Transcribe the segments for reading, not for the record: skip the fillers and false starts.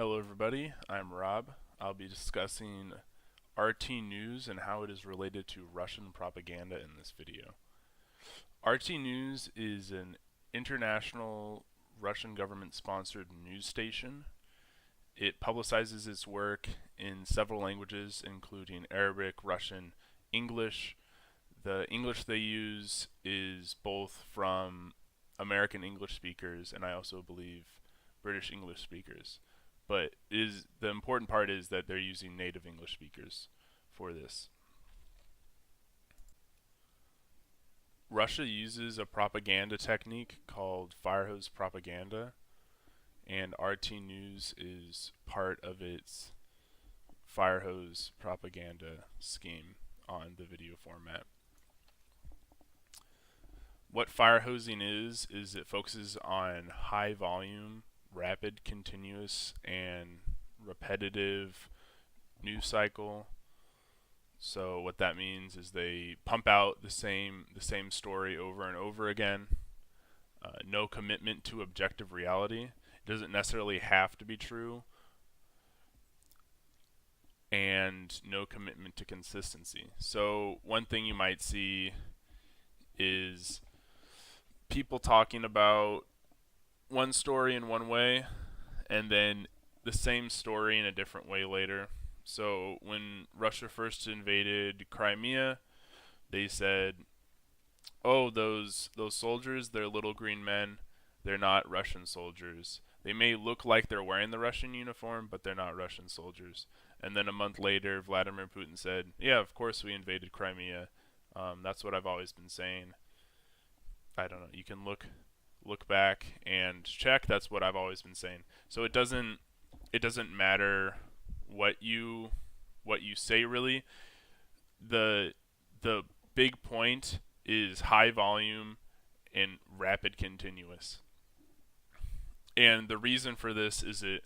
Hello everybody, I'm Rob. I'll be discussing RT News and how it is related to Russian propaganda in this video. RT News is an international Russian government-sponsored news station. It publicizes its work in several languages, including Arabic, Russian, English. The English they use is both from American English speakers and I also believe British English speakers. But the important part is that they're using native English speakers for this. Russia uses a propaganda technique called fire hose propaganda, and RT News is part of its fire hose propaganda scheme on the video format. What fire hosing is it focuses on high volume, rapid, continuous, and repetitive news cycle. So what that means is they pump out the same story over and over again. No commitment to objective reality. It doesn't necessarily have to be true. And no commitment to consistency. So one thing you might see is people talking about one story in one way and then the same story in a different way later. So when Russia first invaded Crimea, they said, oh, those soldiers, they're little green men, they're not Russian soldiers. They may look like they're wearing the Russian uniform, but they're not Russian soldiers. And then a month later, Vladimir Putin said, yeah, of course we invaded Crimea. That's what I've always been saying. I don't know, you can look back and check. That's what I've always been saying. So it doesn't matter what you say really. The big point is high volume and rapid continuous. And the reason for this is it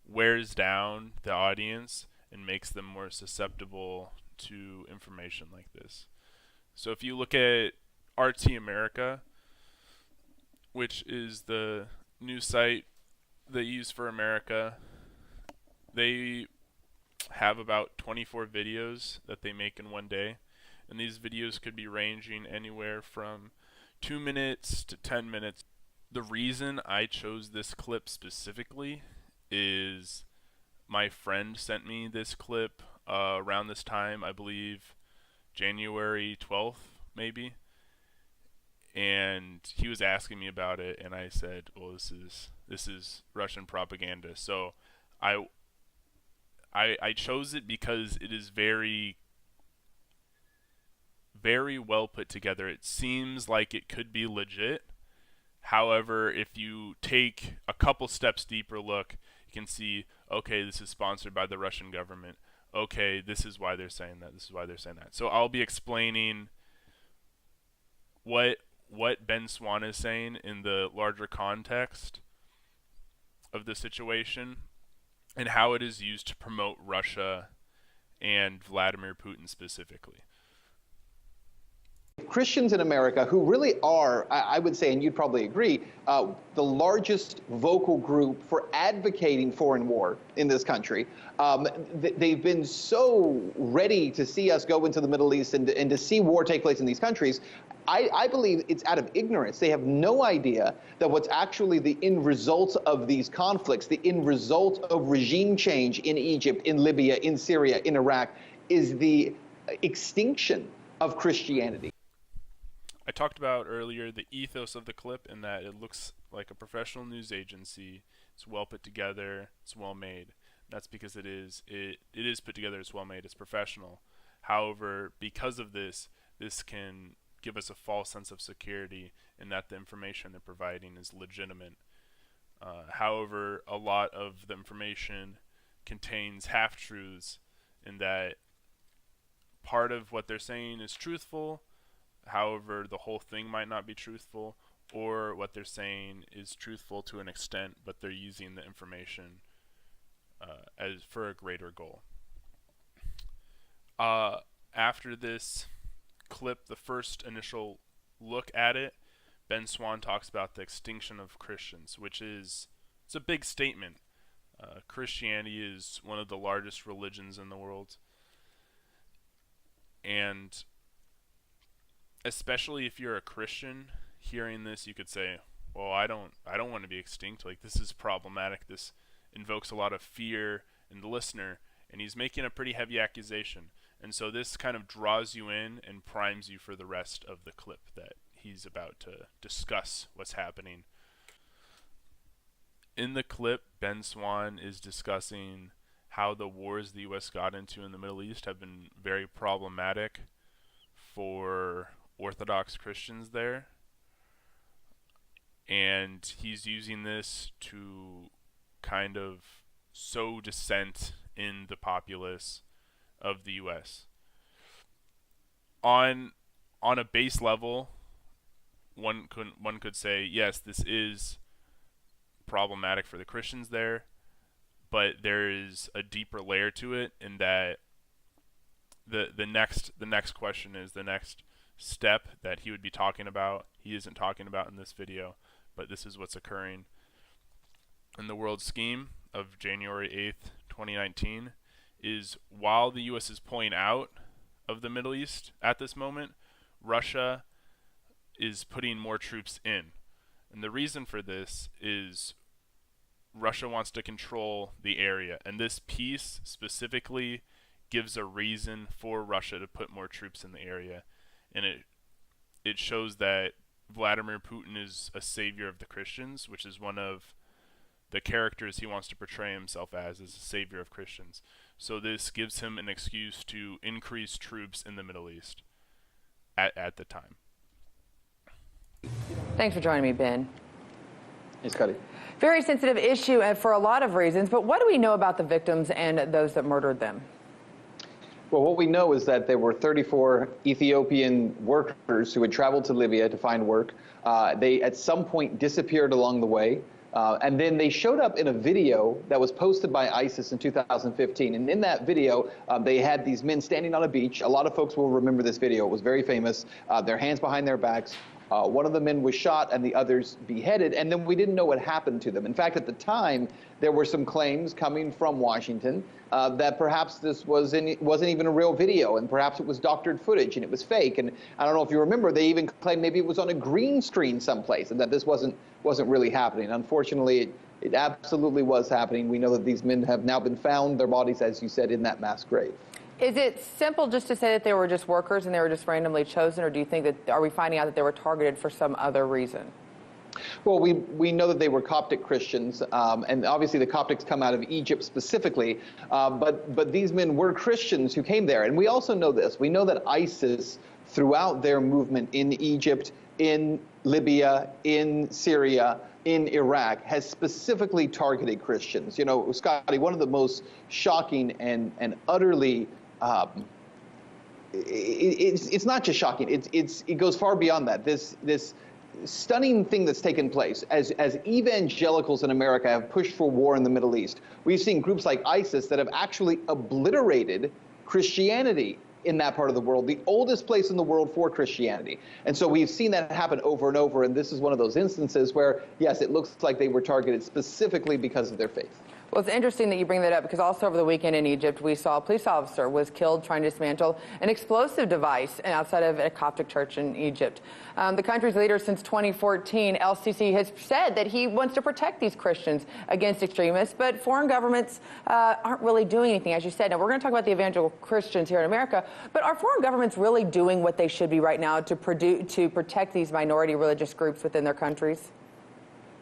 wears down the audience and makes them more susceptible to information like this. So if you look at RT America, which is the news site they use for America, they have about 24 videos that they make in one day. And these videos could be ranging anywhere from 2 minutes to 10 minutes. The reason I chose this clip specifically is my friend sent me this clip around this time, I believe January 12th maybe. And he was asking me about it, and I said, well, this is Russian propaganda. So I chose it because it is very, very well put together. It seems like it could be legit. However, if you take a couple steps deeper look, you can see, okay, this is sponsored by the Russian government. Okay, this is why they're saying that. This is why they're saying that. So I'll be explaining what Ben Swan is saying in the larger context of the situation and how it is used to promote Russia and Vladimir Putin specifically. Christians in America who really are, I would say, and you'd probably agree, the largest vocal group for advocating foreign war in this country. They've been so ready to see us go into the Middle East and to see war take place in these countries. I believe it's out of ignorance. They have no idea that what's actually the end result of these conflicts, the end result of regime change in Egypt, in Libya, in Syria, in Iraq, is the extinction of Christianity. I talked about earlier the ethos of the clip in that it looks like a professional news agency. It's well put together. It's well made. That's because it is put together. It's well made. It's professional. However, because of this can give us a false sense of security in that the information they're providing is legitimate. However, a lot of the information contains half-truths in that part of what they're saying is truthful. However, the whole thing might not be truthful, or what they're saying is truthful to an extent, but they're using the information as for a greater goal. After this clip, the first initial look at it, Ben Swan talks about the extinction of Christians, which is, it's a big statement. Christianity is one of the largest religions in the world, and especially if you're a Christian, hearing this, you could say, "Well, I don't want to be extinct. Like, this is problematic. This invokes a lot of fear in the listener," and he's making a pretty heavy accusation. And so this kind of draws you in and primes you for the rest of the clip that he's about to discuss what's happening. In the clip, Ben Swan is discussing how the wars the U.S. got into in the Middle East have been very problematic for Orthodox Christians there. And he's using this to kind of sow dissent in the populace of the U.S. On a base level, one could say, yes, this is problematic for the Christians there, but there is a deeper layer to it in that the next question is the next step that he would be talking about. He isn't talking about in this video, but this is what's occurring in the world scheme of January 8th, 2019, is while the U.S. is pulling out of the Middle East at this moment, Russia is putting more troops in. And the reason for this is Russia wants to control the area. And this piece specifically gives a reason for Russia to put more troops in the area. And it shows that Vladimir Putin is a savior of the Christians, which is one of the characters he wants to portray himself as a savior of Christians. So this gives him an excuse to increase troops in the Middle East at the time. Thanks for joining me, Ben. Hey, Scotty. Very sensitive issue and for a lot of reasons, but what do we know about the victims and those that murdered them? Well, what we know is that there were 34 Ethiopian workers who had traveled to Libya to find work. They, at some point, disappeared along the way. And then they showed up in a video that was posted by ISIS in 2015. And in that video, they had these men standing on a beach. A lot of folks will remember this video. It was very famous. Their hands behind their backs. One of the men was shot and the others beheaded. And then we didn't know what happened to them. In fact, at the time, there were some claims coming from Washington that perhaps this wasn't even a real video, and perhaps it was doctored footage and it was fake. And I don't know if you remember, they even claimed maybe it was on a green screen someplace and that this wasn't really happening. Unfortunately, it absolutely was happening. We know that these men have now been found, their bodies, as you said, in that mass grave. Is it simple just to say that they were just workers and they were just randomly chosen, or do you think that, are we finding out that they were targeted for some other reason? Well, we know that they were Coptic Christians, and obviously the Coptics come out of Egypt specifically, but these men were Christians who came there. And we also know this. We know that ISIS, throughout their movement in Egypt, in Libya, in Syria, in Iraq, has specifically targeted Christians. You know, Scotty, one of the most shocking and utterly it's not just shocking. It goes far beyond that. This stunning thing that's taken place as evangelicals in America have pushed for war in the Middle East. We've seen groups like ISIS that have actually obliterated Christianity in that part of the world, the oldest place in the world for Christianity. And so we've seen that happen over and over. And this is one of those instances where, yes, it looks like they were targeted specifically because of their faith. Well, it's interesting that you bring that up because also over the weekend in Egypt, we saw a police officer was killed trying to dismantle an explosive device outside of a Coptic church in Egypt. The country's leader since 2014, el-Sisi, has said that he wants to protect these Christians against extremists, but foreign governments aren't really doing anything, as you said. Now, we're going to talk about the evangelical Christians here in America, but are foreign governments really doing what they should be right now to protect these minority religious groups within their countries?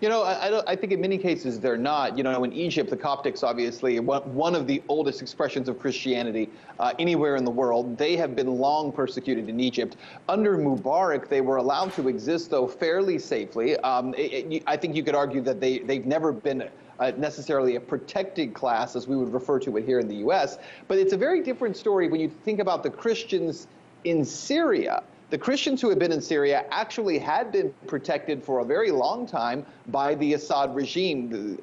You know, I think in many cases they're not. You know, in Egypt, the Coptics, obviously, one of the oldest expressions of Christianity anywhere in the world. They have been long persecuted in Egypt. Under Mubarak, they were allowed to exist, though, fairly safely. I think you could argue that they've never been necessarily a protected class, as we would refer to it here in the U.S. But it's a very different story when you think about the Christians in Syria. The Christians who had been in Syria actually had been protected for a very long time by the Assad regime.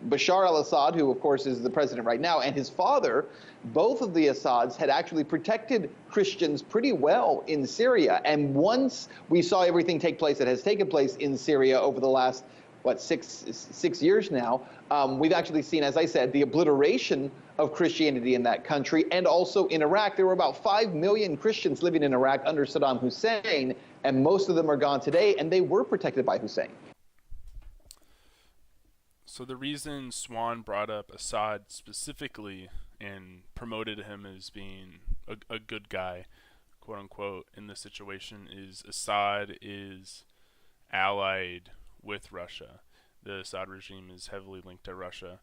Bashar al-Assad, who of course is the president right now, and his father, both of the Assads had actually protected Christians pretty well in Syria. And once we saw everything take place that has taken place in Syria over the last six years now, we've actually seen, as I said, the obliteration of Christianity in that country, and also in Iraq. There were about 5 million Christians living in Iraq under Saddam Hussein, and most of them are gone today, and they were protected by Hussein. So the reason Swan brought up Assad specifically and promoted him as being a good guy, quote unquote, in this situation is Assad is allied with Russia. The Assad regime is heavily linked to Russia.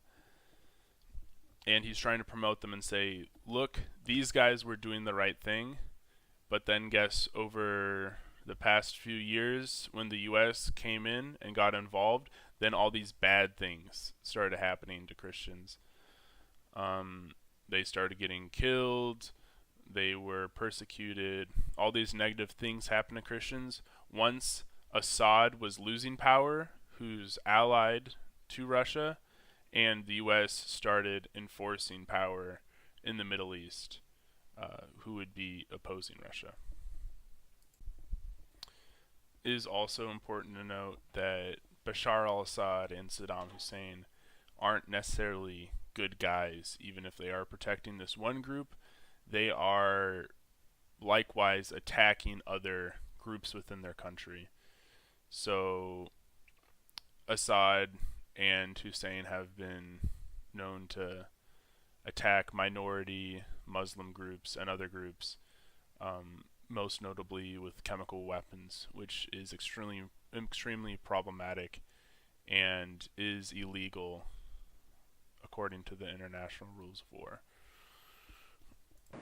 And he's trying to promote them and say, look, these guys were doing the right thing, but then guess over the past few years when the U.S. came in and got involved, then all these bad things started happening to Christians. They started getting killed, they were persecuted, all these negative things happened to Christians. Once Assad was losing power, who's allied to Russia, and the U.S. started enforcing power in the Middle East, who would be opposing Russia. It is also important to note that Bashar al-Assad and Saddam Hussein aren't necessarily good guys, even if they are protecting this one group. They are likewise attacking other groups within their country. So Assad and Hussein have been known to attack minority Muslim groups and other groups, most notably with chemical weapons, which is extremely problematic and is illegal according to the international rules of war.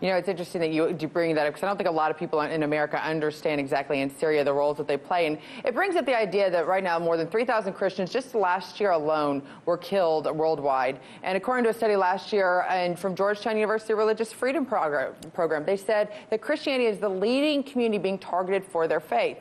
You know, it's interesting that you bring that up, because I don't think a lot of people in America understand exactly in Syria the roles that they play. And it brings up the idea that right now more than 3,000 Christians just last year alone were killed worldwide. And according to a study last year and from Georgetown University Religious Freedom Program, they said that Christianity is the leading community being targeted for their faith.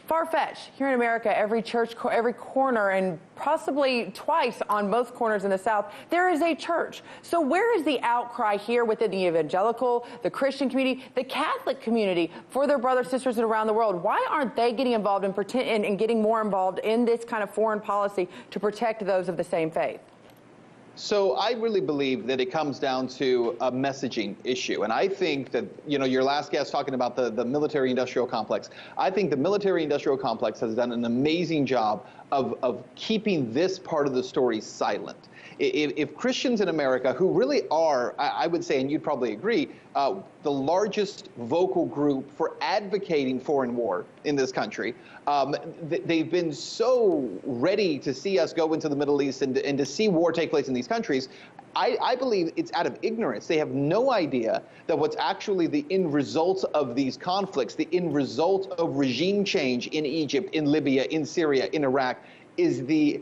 Far-fetched. Here in America, every church, every corner, and possibly twice on both corners in the South, there is a church. So where is the outcry here within the evangelical, the Christian community, the Catholic community for their brothers, sisters around the world? Why aren't they getting involved and getting more involved in this kind of foreign policy to protect those of the same faith? So I really believe that it comes down to a messaging issue. And I think that, your last guest talking about the military-industrial complex, I think the military-industrial complex has done an amazing job of keeping this part of the story silent. If Christians in America, who really are, I would say, and you'd probably agree, the largest vocal group for advocating foreign war in this country, they've been so ready to see us go into the Middle East and to see war take place in these countries. I believe it's out of ignorance. They have no idea that what's actually the end result of these conflicts, the end result of regime change in Egypt, in Libya, in Syria, in Iraq, is the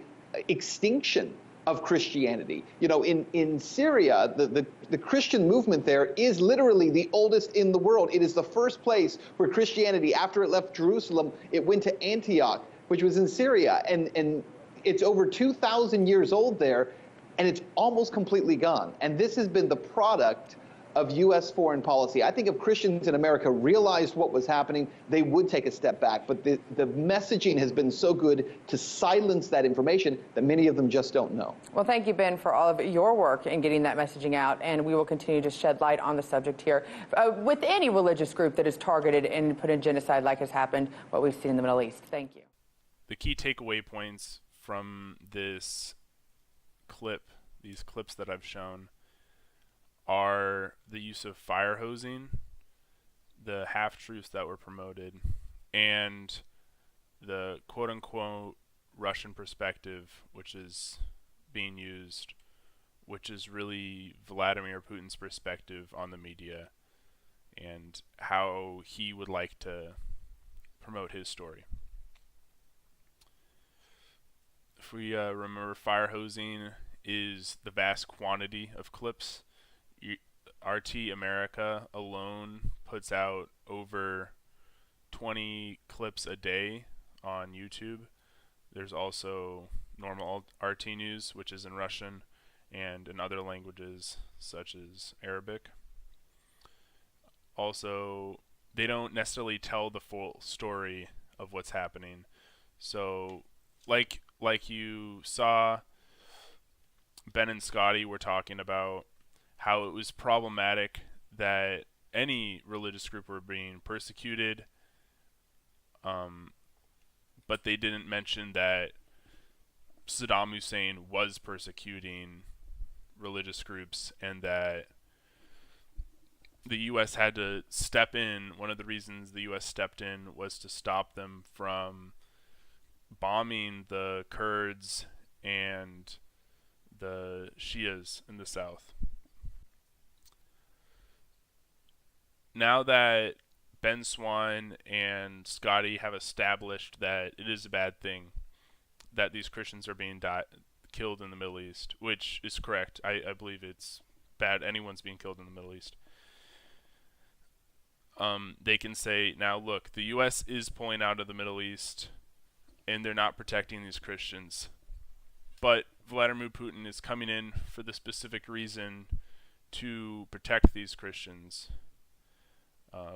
extinction of Christianity. In Syria, the Christian movement there is literally the oldest in the world. It is the first place where Christianity, after it left Jerusalem, it went to Antioch, which was in Syria. And it's over 2,000 years old there, and it's almost completely gone. And this has been the product of U.S. foreign policy. I think if Christians in America realized what was happening, they would take a step back. But the messaging has been so good to silence that information that many of them just don't know. Well, thank you, Ben, for all of your work in getting that messaging out, and we will continue to shed light on the subject here. With any religious group that is targeted and put in genocide like has happened, what we've seen in the Middle East. Thank you. The key takeaway points from this clip, these clips that I've shown, are the use of fire hosing, the half-truths that were promoted, and the quote-unquote Russian perspective, which is being used, which is really Vladimir Putin's perspective on the media and how he would like to promote his story. If we remember, fire hosing is the vast quantity of clips. RT America alone puts out over 20 clips a day on YouTube. There's also normal RT News, which is in Russian and in other languages such as Arabic. Also, they don't necessarily tell the full story of what's happening. So, like like you saw, Ben and Scotty were talking about how it was problematic that any religious group were being persecuted, but they didn't mention that Saddam Hussein was persecuting religious groups and that the U.S. had to step in. One of the reasons the U.S. stepped in was to stop them from bombing the Kurds and the Shias in the south. Now that Ben Swan and Scotty have established that it is a bad thing that these Christians are being killed in the Middle East, which is correct. I believe it's bad anyone's being killed in the Middle East. They can say, now look, the U.S. is pulling out of the Middle East and they're not protecting these Christians. But Vladimir Putin is coming in for the specific reason to protect these Christians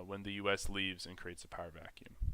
when the U.S. leaves and creates a power vacuum.